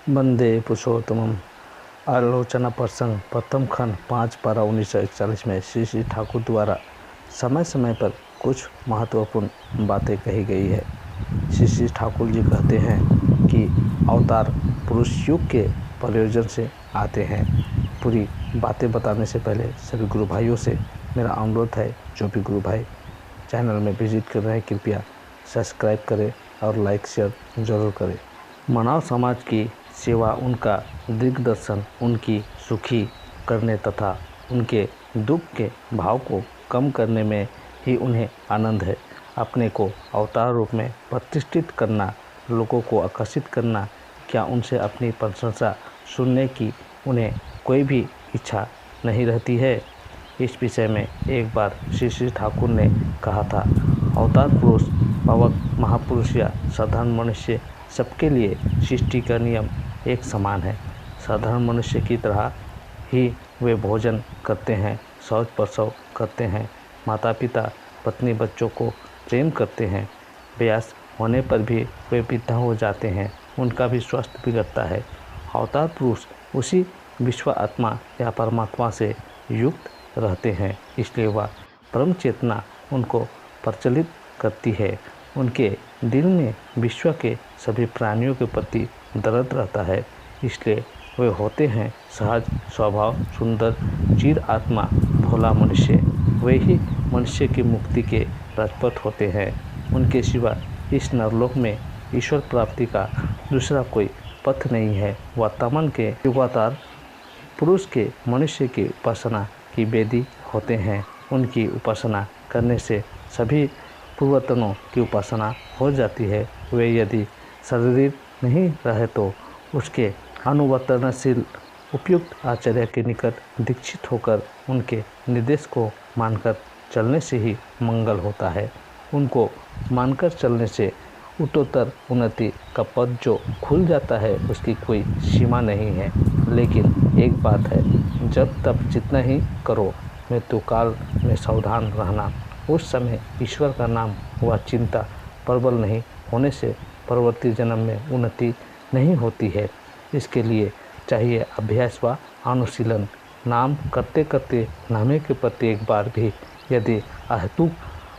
वंदे पुरुषोत्तमम। आलोचना प्रसंग प्रथम खंड 5/12/1941 में श्री श्री ठाकुर द्वारा समय समय पर कुछ महत्वपूर्ण बातें कही गई है। श्री श्री ठाकुर जी कहते हैं कि अवतार पुरुष युग के प्रयोजन से आते हैं। पूरी बातें बताने से पहले सभी गुरु भाइयों से मेरा अनुरोध है, जो भी गुरु भाई चैनल में विजिट कर रहे हैं कृपया सब्सक्राइब करें और लाइक शेयर जरूर करें। मानव समाज की सेवा, उनका दिग्दर्शन, उनकी सुखी करने तथा उनके दुख के भाव को कम करने में ही उन्हें आनंद है। अपने को अवतार रूप में प्रतिष्ठित करना, लोगों को आकर्षित करना, क्या उनसे अपनी प्रशंसा सुनने की उन्हें कोई भी इच्छा नहीं रहती है? इस विषय में एक बार श्री श्री ठाकुर ने कहा था, अवतार पुरुष, पावक महापुरुष या साधारण मनुष्य, सबके लिए सृष्टि का नियम एक समान है। साधारण मनुष्य की तरह ही वे भोजन करते हैं, शौच प्रसव करते हैं, माता पिता पत्नी बच्चों को प्रेम करते हैं। वयस होने पर भी वे वृद्धा हो जाते हैं, उनका भी स्वास्थ्य बिगड़ता है। अवतार पुरुष उसी विश्व आत्मा या परमात्मा से युक्त रहते हैं, इसलिए वह परम चेतना उनको प्रचलित करती है। उनके दिल में विश्व के सभी प्राणियों के प्रति दर्द रहता है, इसलिए वे होते हैं सहज स्वभाव, सुंदर चिर आत्मा, भोला मनुष्य। वे ही मनुष्य की मुक्ति के राजपथ होते हैं। उनके सिवा इस नरलोक में ईश्वर प्राप्ति का दूसरा कोई पथ नहीं है। वह तमन के युगावतार पुरुष के मनुष्य की उपासना की वेदी होते हैं। उनकी उपासना करने से सभी पूर्वतनों की उपासना हो जाती है। वे यदि शरीर नहीं रहे तो उसके अनुवर्तनशील उपयुक्त आचार्य के निकट दीक्षित होकर उनके निर्देश को मानकर चलने से ही मंगल होता है। उनको मानकर चलने से उत्तरोत्तर उन्नति का पद जो खुल जाता है, उसकी कोई सीमा नहीं है। लेकिन एक बात है, जब तब जितना ही करो, मृत्युकाल में सावधान रहना। उस समय ईश्वर का नाम व चिंता प्रबल नहीं होने से परवर्ती जन्म में उन्नति नहीं होती है। इसके लिए चाहिए अभ्यास व अनुशीलन। नाम करते करते नामे के प्रति एक बार भी यदि अहेतुक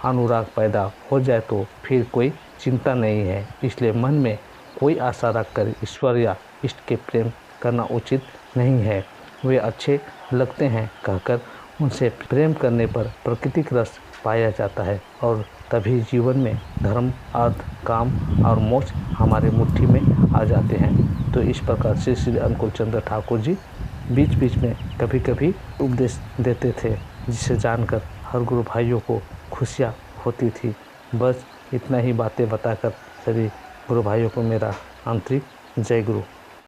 अनुराग पैदा हो जाए तो फिर कोई चिंता नहीं है। इसलिए मन में कोई आशा रखकर ईश्वर या इष्ट के प्रेम करना उचित नहीं है। वे अच्छे लगते हैं कहकर उनसे प्रेम करने पर प्राकृतिक रस पाया जाता है और तभी जीवन में धर्म, अर्थ, काम और मोक्ष हमारे मुट्ठी में आ जाते हैं। तो इस प्रकार से श्री अनुकूल चंद्र ठाकुर जी बीच बीच में कभी कभी उपदेश देते थे, जिसे जानकर हर गुरु भाइयों को खुशियाँ होती थी। बस इतना ही बातें बताकर सभी गुरु भाइयों को मेरा आंतरिक जय गुरु।